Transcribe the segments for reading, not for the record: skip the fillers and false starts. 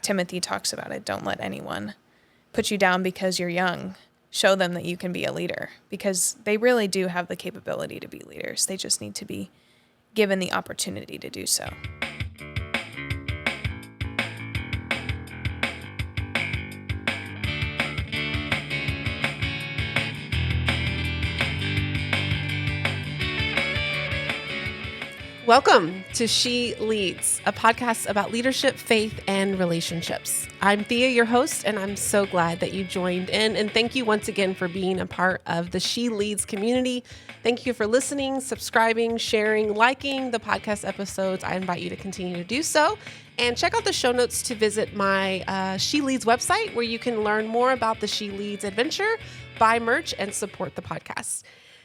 Timothy talks about it. Don't let anyone put you down because you're young. Show them that you can be a leader, because they really do have the capability to be leaders. They just need to be given the opportunity to do so. Welcome to She Leads, a podcast about leadership, faith, and relationships. I'm Thea, your host, and I'm so glad that you joined in. And thank you once again for being a part of the She Leads community. Thank you for listening, subscribing, sharing, liking the podcast episodes. I invite you to continue to do so. And check out the show notes to visit my She Leads website, where you can learn more about the She Leads adventure, buy merch, and support the podcast.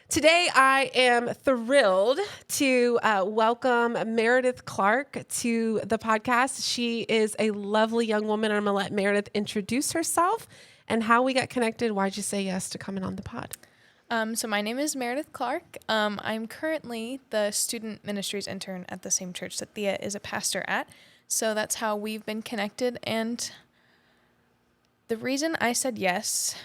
Today, I am thrilled to welcome Meredith Clarke to the podcast. She is a lovely young woman. I'm going to let Meredith introduce herself and how we got connected. Why'd you say yes to coming on the pod? So my name is Meredith Clarke. I'm currently the student ministries intern at the same church that Thea is a pastor at. So that's how we've been connected. And the reason I said yes,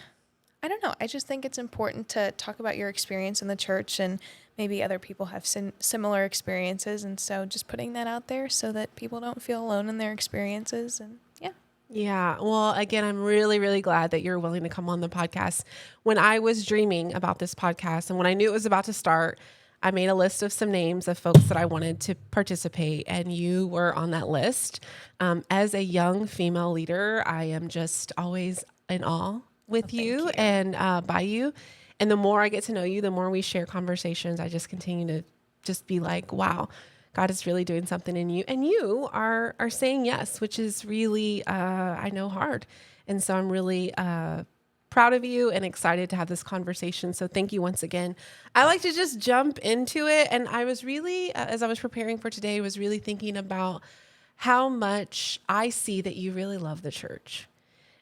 I don't know. I just think it's important to talk about your experience in the church, and maybe other people have similar experiences. And so just putting that out there so that people don't feel alone in their experiences. And yeah. Yeah. Well, again, I'm really, really glad that you're willing to come on the podcast. When I was dreaming about this podcast and when I knew it was about to start, I made a list of some names of folks that I wanted to participate, and you were on that list. As a young female leader, I am just always in awe with you and by you. And the more I get to know you, the more we share conversations, I just continue to just be like, wow, God is really doing something in you. And you are saying yes, which is really, I know, hard. And so I'm really proud of you and excited to have this conversation. So thank you once again. I like to just jump into it. And I was really, as I was preparing for today, was really thinking about how much I see that you really love the church.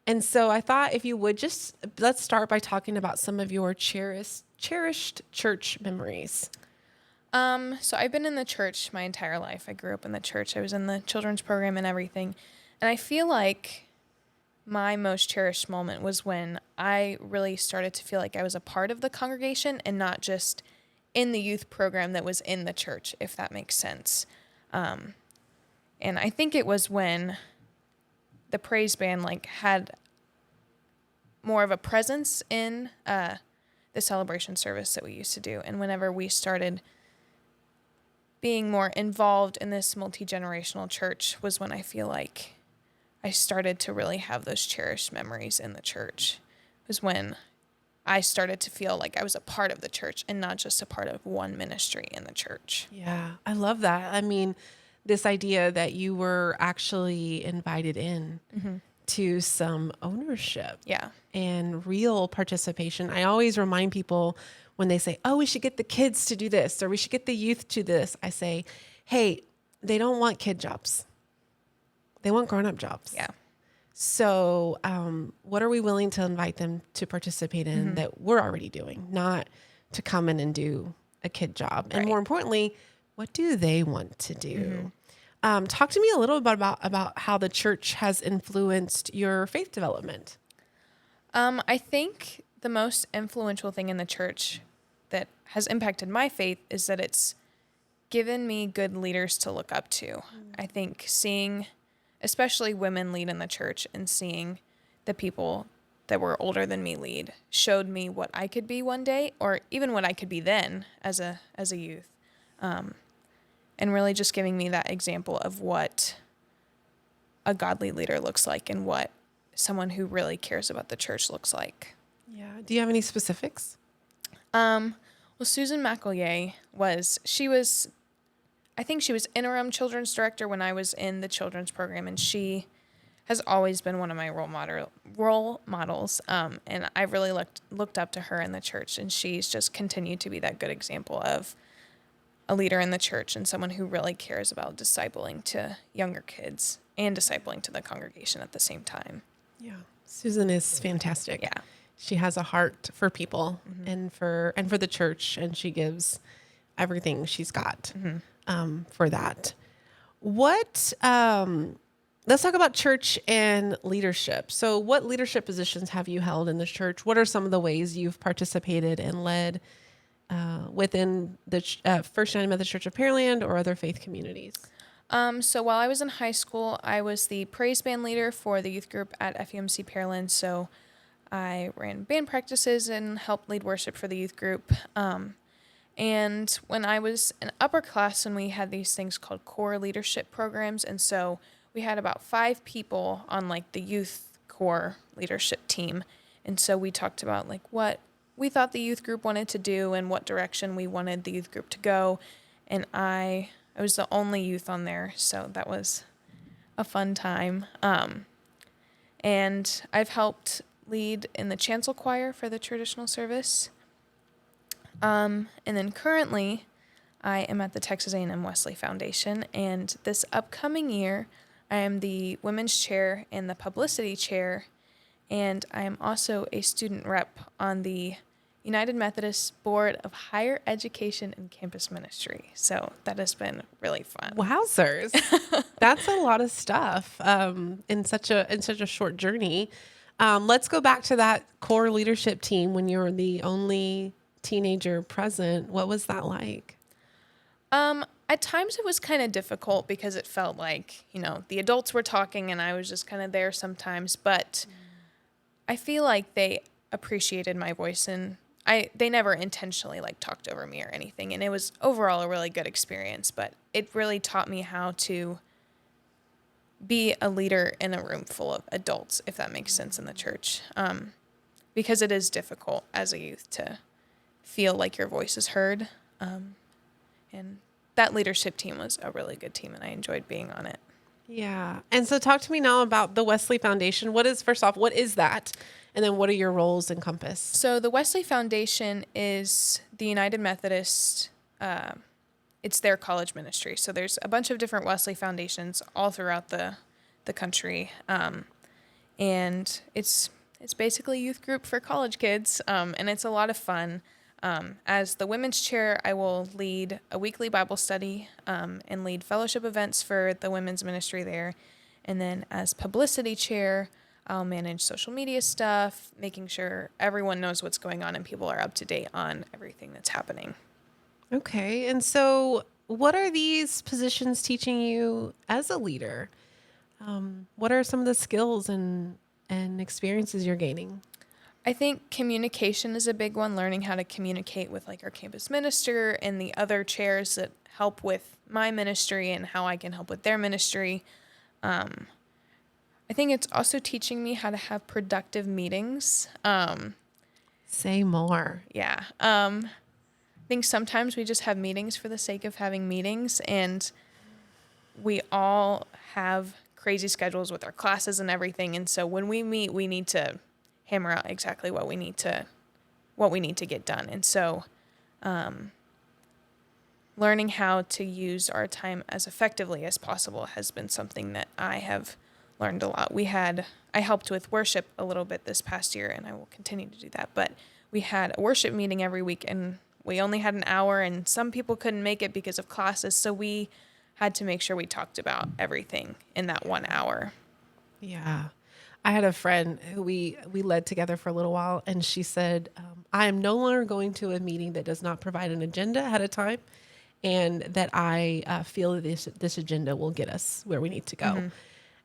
And so I thought if you would let's start by talking about some of your cherished church memories. So I've been in the church my entire life. I grew up in the church. I was in the children's program and everything. And I feel like my most cherished moment was when I really started to feel like I was a part of the congregation and not just in the youth program that was in the church, if that makes sense. And I think it was when the praise band had more of a presence in the celebration service that we used to do. And whenever we started being more involved in this multi-generational church was when I feel like I started to really have those cherished memories in the church. It was when I started to feel like I was a part of the church and not just a part of one ministry in the church. Yeah, I love that. I mean, this idea that you were actually invited in to some ownership and real participation. I always remind people when they say, oh, we should get the kids to do this or we should get the youth to do this. I say, hey, they don't want kid jobs. They want grown-up jobs. Yeah. So what are we willing to invite them to participate in that we're already doing, not to come in and do a kid job? Right. And more importantly, what do they want to do? Talk to me a little bit about how the church has influenced your faith development. I think the most influential thing in the church that has impacted my faith is that it's given me good leaders to look up to. I think seeing, especially women lead in the church, and seeing the people that were older than me lead showed me what I could be one day, or even what I could be then as a youth. And really just giving me that example of what a godly leader looks like and what someone who really cares about the church looks like. Yeah. Do you have any specifics? Well, Susan McEllier I think she was interim children's director when I was in the children's program, and she has always been one of my role models. And I really looked up to her in the church, and she's just continued to be that good example of a leader in the church and someone who really cares about discipling to younger kids and discipling to the congregation at the same time. Yeah. Susan is fantastic. Yeah. She has a heart for people and for the church, and she gives everything she's got for that. What Let's talk about church and leadership. So, what leadership positions have you held in the church? What are some of the ways you've participated and led within the First United Methodist Church of Pearland or other faith communities? So while I was in high school, I was the praise band leader for the youth group at FUMC Pearland. So I ran band practices and helped lead worship for the youth group. And when I was in upper class, and we had these things called core leadership programs, and so we had about 5 people on like the youth core leadership team. And so we talked about like what we thought the youth group wanted to do and what direction we wanted the youth group to go. And I was the only youth on there, so that was a fun time. And I've helped lead in the chancel choir for the traditional service. And then currently, I am at the Texas A&M Wesley Foundation, and this upcoming year, I am the women's chair and the publicity chair, and I am also a student rep on the United Methodist Board of Higher Education and Campus Ministry. So that has been really fun. Wowzers. That's a lot of stuff in such a short journey. Let's go back to that core leadership team when you were the only teenager present. What was that like? At times it was kind of difficult because it felt like, the adults were talking and I was just kind of there sometimes, but I feel like they appreciated my voice, and they never intentionally like talked over me or anything. And it was overall a really good experience, but it really taught me how to be a leader in a room full of adults, if that makes sense, in the church. Because it is difficult as a youth to feel like your voice is heard. And that leadership team was a really good team, and I enjoyed being on it. Yeah. And so talk to me now about the Wesley Foundation. What is that? And then what are your roles encompass? So the Wesley Foundation is the United Methodist, it's their college ministry. So there's a bunch of different Wesley Foundations all throughout the country. And it's basically a youth group for college kids, and it's a lot of fun. As the women's chair, I will lead a weekly Bible study and lead fellowship events for the women's ministry there. And then as publicity chair, I'll manage social media stuff, making sure everyone knows what's going on and people are up to date on everything that's happening. Okay. And so what are these positions teaching you as a leader? What are some of the skills and experiences you're gaining? I think communication is a big one, learning how to communicate with like our campus minister and the other chairs that help with my ministry and how I can help with their ministry. I think it's also teaching me how to have productive meetings. Say more. Yeah. I think sometimes we just have meetings for the sake of having meetings, and we all have crazy schedules with our classes and everything. And so when we meet, we need to hammer out exactly what we need to get done. And so learning how to use our time as effectively as possible has been something that I have learned a lot. I helped with worship a little bit this past year, and I will continue to do that. But we had a worship meeting every week, and we only had an hour, and some people couldn't make it because of classes. So we had to make sure we talked about everything in that 1 hour. Yeah. I had a friend who we led together for a little while, and she said, I am no longer going to a meeting that does not provide an agenda ahead of time, and that I feel that this agenda will get us where we need to go. Mm-hmm.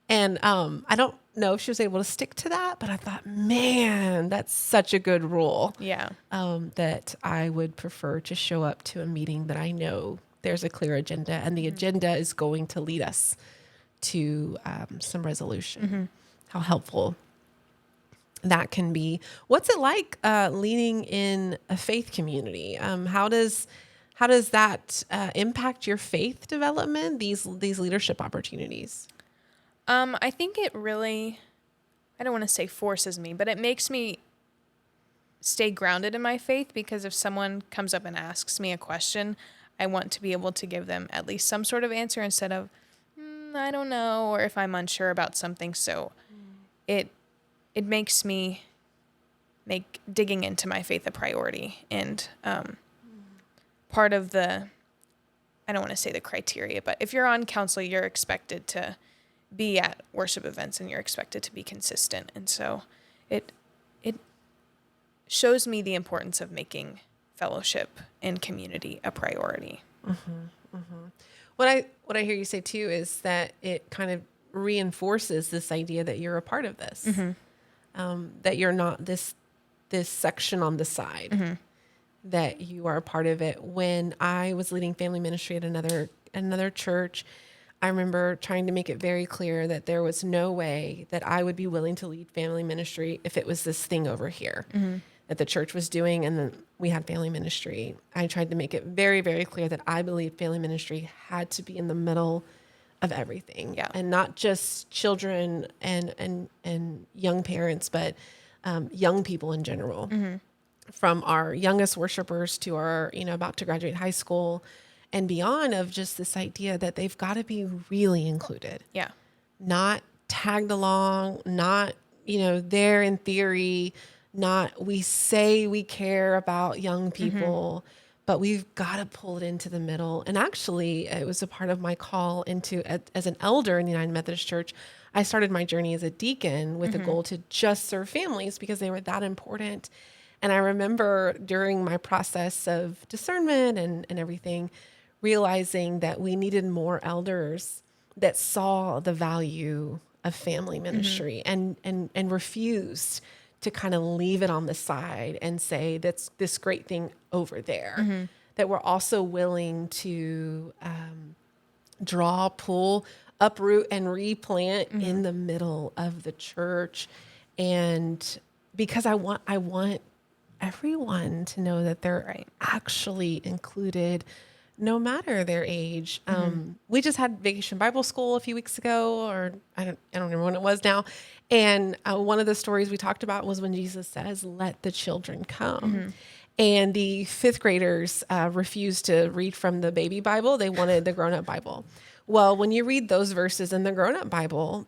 And I don't know if she was able to stick to that, but I thought, man, that's such a good rule. Yeah. That I would prefer to show up to a meeting that I know there's a clear agenda, and the agenda is going to lead us to some resolution. Mm-hmm. How helpful that can be. What's it like leading in a faith community? How does that impact your faith development? These leadership opportunities. I think it really, I don't want to say forces me, but it makes me stay grounded in my faith, because if someone comes up and asks me a question, I want to be able to give them at least some sort of answer instead of, I don't know, or if I'm unsure about something. So it makes me make digging into my faith a priority. And part of the, I don't want to say the criteria, but if you're on council, you're expected to be at worship events and you're expected to be consistent. And so it shows me the importance of making fellowship and community a priority. What I hear you say too is that it kind of reinforces this idea that you're a part of this, that you're not this section on the side, that you are a part of it. When I was leading family ministry at another church, I remember trying to make it very clear that there was no way that I would be willing to lead family ministry if it was this thing over here that the church was doing, and then we had family ministry. I tried to make it very, very clear that I believed family ministry had to be in the middle of everything, and not just children and young parents, but young people in general, from our youngest worshipers to our, about to graduate high school and beyond, of just this idea that they've got to be really included. Yeah. Not tagged along, not, there in theory, not we say we care about young people, but we've got to pull it into the middle. And actually, it was a part of my call into, as an elder in the United Methodist Church, I started my journey as a deacon with a goal to just serve families because they were that important. And I remember during my process of discernment and everything, realizing that we needed more elders that saw the value of family ministry and refused to kind of leave it on the side and say, that's this great thing over there, that we're also willing to draw, pull, uproot, and replant in the middle of the church. And because I want everyone to know that they're actually included, no matter their age. We just had Vacation Bible School a few weeks ago, or I don't remember when it was now. And one of the stories we talked about was when Jesus says, "Let the children come." And the fifth graders refused to read from the baby Bible. They wanted the grown-up Bible. Well, when you read those verses in the grown-up Bible,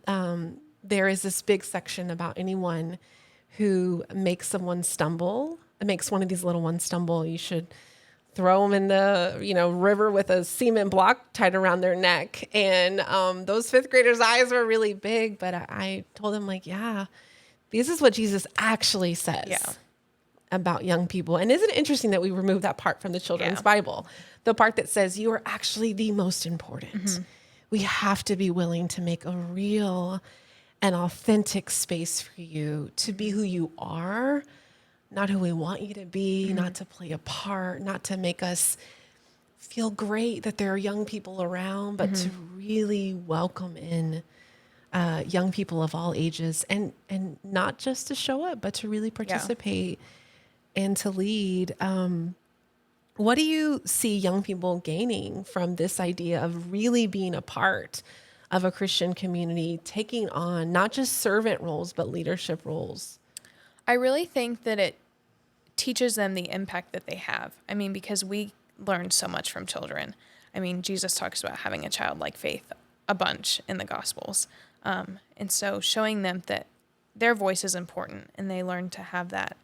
there is this big section about anyone who makes someone stumble, makes one of these little ones stumble, you should throw them in the, river with a cement block tied around their neck. And those fifth graders' eyes were really big, but I told them, this is what Jesus actually says about young people. And isn't it interesting that we removed that part from the children's Bible? The part that says you are actually the most important. We have to be willing to make a real and authentic space for you to be who you are, not who we want you to be, not to play a part, not to make us feel great that there are young people around, but to really welcome in young people of all ages, and not just to show up, but to really participate and to lead. What do you see young people gaining from this idea of really being a part of a Christian community, taking on not just servant roles, but leadership roles? I really think that it teaches them the impact that they have. I mean, because we learn so much from children. I mean, Jesus talks about having a childlike faith a bunch in the Gospels. And so showing them that their voice is important, and they learn to have that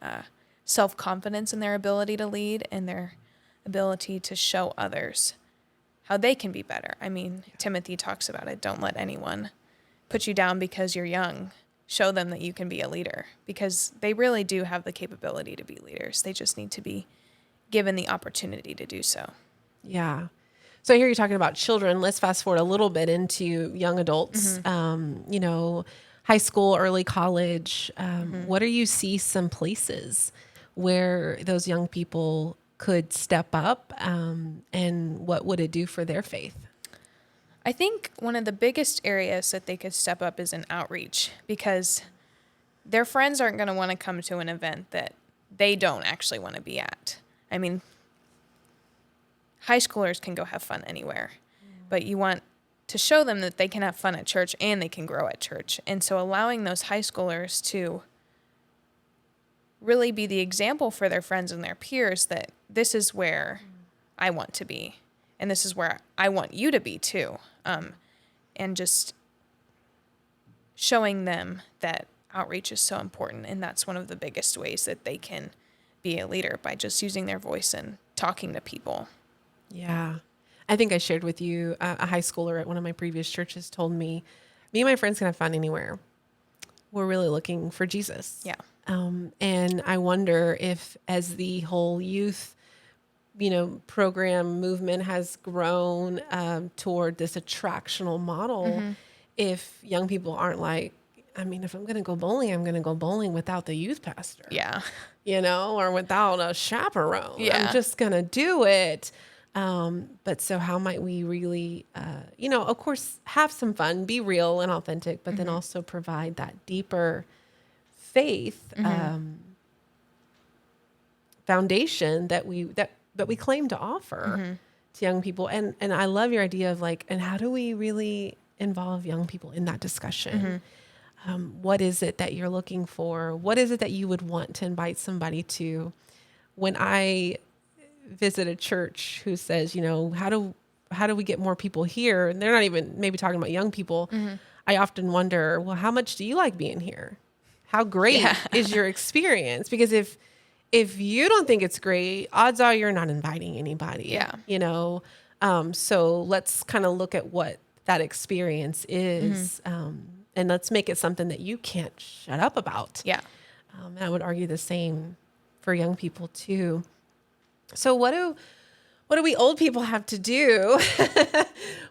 self-confidence in their ability to lead and their ability to show others how they can be better. I mean, Timothy talks about it. Don't let anyone put you down because you're young. Show them that you can be a leader, because they really do have the capability to be leaders. They just need to be given the opportunity to do so. Yeah. So I hear you talking about children. Let's fast forward a little bit into young adults, high school, early college. What do you see some places where those young people could step up, and what would it do for their faith? I think one of the biggest areas that they could step up is in outreach, because their friends aren't going to want to come to an event that they don't actually want to be at. I mean, high schoolers can go have fun anywhere, but you want to show them that they can have fun at church and they can grow at church. And so allowing those high schoolers to really be the example for their friends and their peers that this is where I want to be, and this is where I want you to be too. And just showing them that outreach is so important. And that's one of the biggest ways that they can be a leader, by just using their voice and talking to people. Yeah. I think I shared with you, a high schooler at one of my previous churches told me me and my friends can have fun anywhere. We're really looking for Jesus. Yeah. And I wonder if, as the whole youth, program movement has grown toward this attractional model, if young people aren't like, I mean, if I'm going to go bowling, I'm going to go bowling without the youth pastor. Yeah. Or without a chaperone. Yeah. I'm just going to do it. But so how might we really, of course, have some fun, be real and authentic, but then also provide that deeper faith foundation that we claim to offer to young people. And I love your idea of like, and how do we really involve young people in that discussion? What is it that you're looking for? What is it that you would want to invite somebody to? When I visit a church who says, how do we get more people here? And they're not even maybe talking about young people. I often wonder, well, how much do you like being here? How great is your experience? Because if you don't think it's great, odds are you're not inviting anybody. Yeah. So let's kind of look at what that experience is. And let's make it something that you can't shut up about. Yeah. And I would argue the same for young people too. So what do we old people have to do?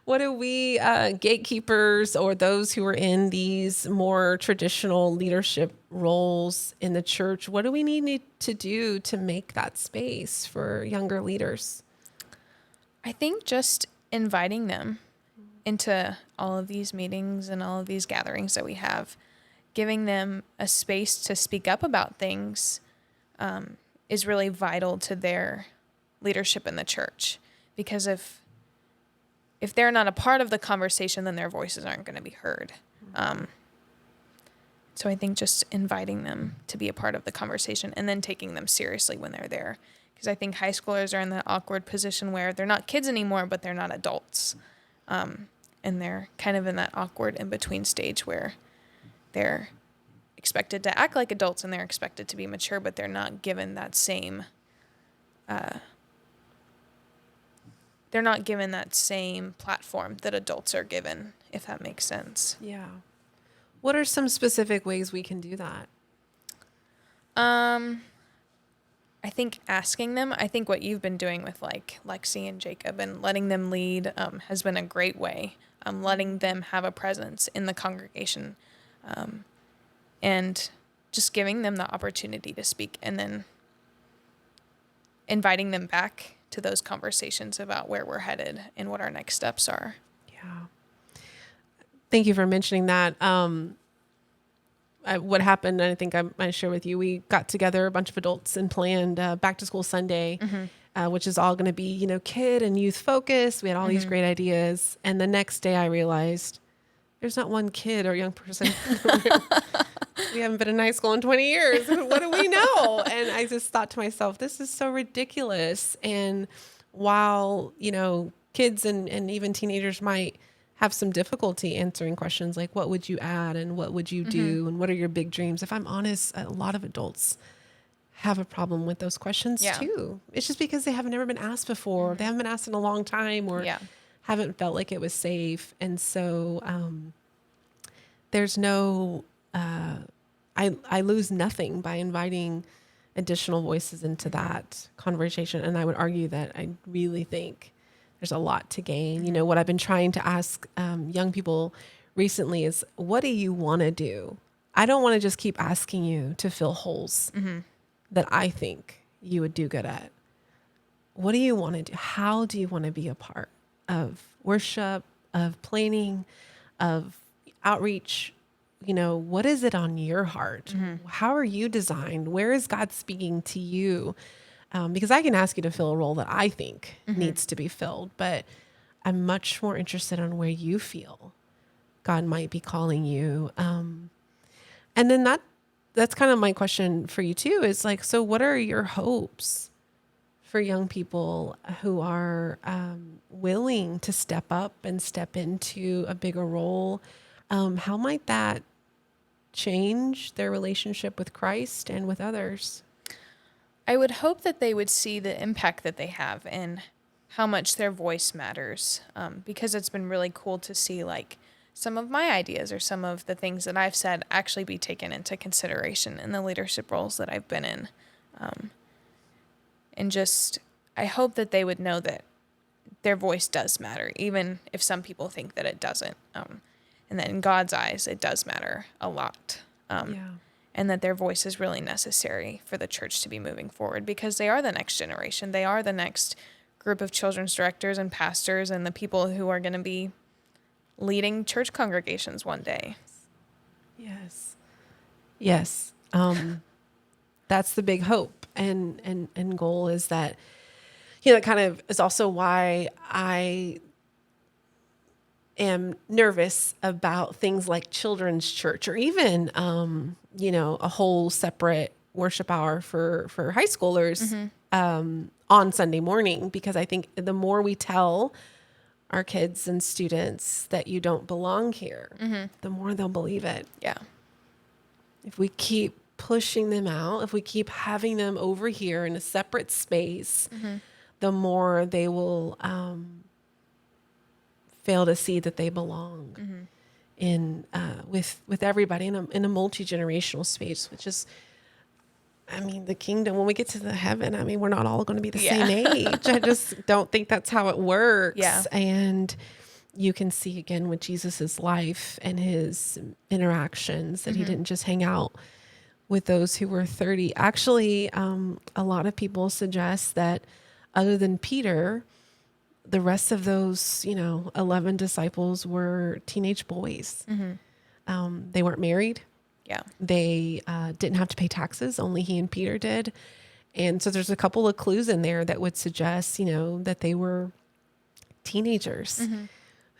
What do we gatekeepers or those who are in these more traditional leadership roles in the church, what do we need to do to make that space for younger leaders? I think just inviting them into all of these meetings and all of these gatherings that we have, giving them a space to speak up about things is really vital to their leadership in the church. Because if they're not a part of the conversation, then their voices aren't going to be heard. So I think just inviting them to be a part of the conversation and then taking them seriously when they're there. Because I think high schoolers are in that awkward position where they're not kids anymore, but they're not adults. And they're kind of in that awkward in-between stage where they're expected to act like adults and they're expected to be mature, but they're not given that same platform that adults are given, if that makes sense. Yeah. What are some specific ways we can do that? I think asking them, I think what you've been doing with like Lexi and Jacob and letting them lead has been a great way. Letting them have a presence in the congregation and just giving them the opportunity to speak and then inviting them back to those conversations about where we're headed and what our next steps are. Yeah. Thank you for mentioning that. What happened, and I think I might share with you, we got together a bunch of adults and planned Back to School Sunday, which is all going to be, kid and youth focused. We had all these great ideas. And the next day I realized there's not one kid or young person. We haven't been in high school in 20 years. What do we know? And I just thought to myself, this is so ridiculous. And while, kids and even teenagers might have some difficulty answering questions like, what would you add? And what would you do? And what are your big dreams? If I'm honest, a lot of adults have a problem with those questions too. It's just because they haven't never been asked before. They haven't been asked in a long time or haven't felt like it was safe. And so there's no, I lose nothing by inviting additional voices into that conversation. And I would argue that I really think there's a lot to gain. What I've been trying to ask young people recently is, what do you want to do? I don't want to just keep asking you to fill holes that I think you would do good at. What do you want to do? How do you want to be a part of worship, of planning, of outreach? What is it on your heart? How are you designed? Where is God speaking to you? Because I can ask you to fill a role that I think needs to be filled, but I'm much more interested in where you feel God might be calling you. And then that's kind of my question for you too, is like, so what are your hopes for young people who are willing to step up and step into a bigger role? How might that change their relationship with Christ and with others? I would hope that they would see the impact that they have and how much their voice matters, because it's been really cool to see like some of my ideas or some of the things that I've said actually be taken into consideration in the leadership roles that I've been in. And just, I hope that they would know that their voice does matter, even if some people think that it doesn't. And that in God's eyes, it does matter a lot. And that their voice is really necessary for the church to be moving forward, because they are the next generation. They are the next group of children's directors and pastors and the people who are going to be leading church congregations one day. Yes. That's the big hope and goal, is that, it kind of is also why I am nervous about things like children's church, or even, a whole separate worship hour for high schoolers, on Sunday morning, because I think the more we tell our kids and students that you don't belong here, the more they'll believe it. Yeah. If we keep pushing them out, if we keep having them over here in a separate space, the more they will fail to see that they belong in with everybody in a multi-generational space, which is, the kingdom. When we get to the heaven, we're not all going to be the same age. I just don't think that's how it works. Yeah. And you can see again with Jesus's life and his interactions that he didn't just hang out with those who were 30. Actually, a lot of people suggest that other than Peter, the rest of those, 11 disciples were teenage boys. They weren't married. Yeah. They didn't have to pay taxes. Only he and Peter did. And so there's a couple of clues in there that would suggest, that they were teenagers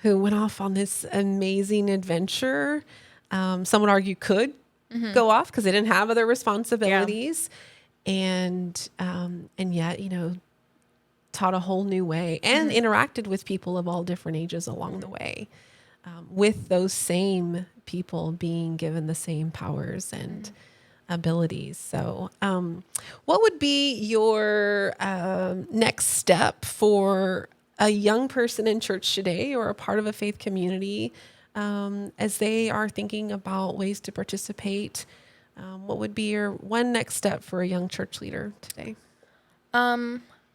who went off on this amazing adventure. Some would argue could go off because they didn't have other responsibilities. And yet, taught a whole new way and interacted with people of all different ages along the way, with those same people being given the same powers and abilities. So what would be your next step for a young person in church today, or a part of a faith community, as they are thinking about ways to participate? What would be your one next step for a young church leader today?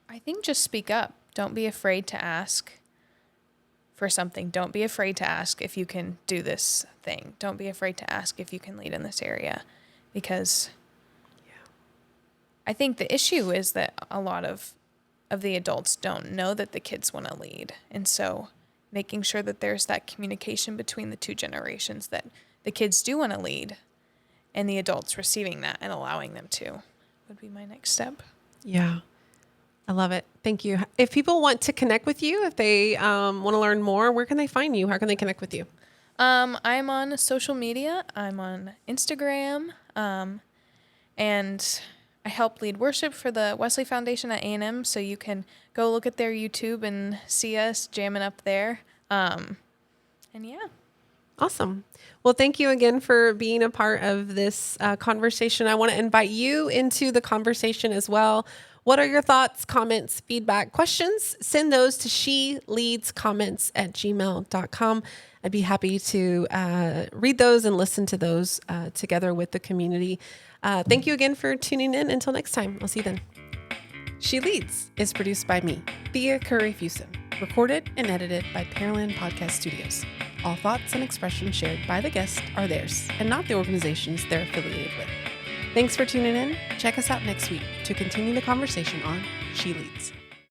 I think just speak up. Don't be afraid to ask for something. Don't be afraid to ask if you can do this thing. Don't be afraid to ask if you can lead in this area, because I think the issue is that a lot of the adults don't know that the kids want to lead. And so making sure that there's that communication between the two generations, that the kids do want to lead and the adults receiving that and allowing them to, would be my next step. Yeah. I love it. Thank you. If people want to connect with you, if they want to learn more, where can they find you? How can they connect with you? I'm on social media. I'm on Instagram. And I help lead worship for the Wesley Foundation at A&M. So you can go look at their YouTube and see us jamming up there. And yeah. Awesome. Well, thank you again for being a part of this conversation. I want to invite you into the conversation as well. What are your thoughts, comments, feedback, questions? Send those to sheleadscomments@gmail.com. I'd be happy to read those and listen to those together with the community. Thank you again for tuning in. Until next time, I'll see you then. She Leads is produced by me, Thea Curry-Fuson, recorded and edited by Pearland Podcast Studios. All thoughts and expressions shared by the guests are theirs and not the organizations they're affiliated with. Thanks for tuning in. Check us out next week to continue the conversation on She Leads.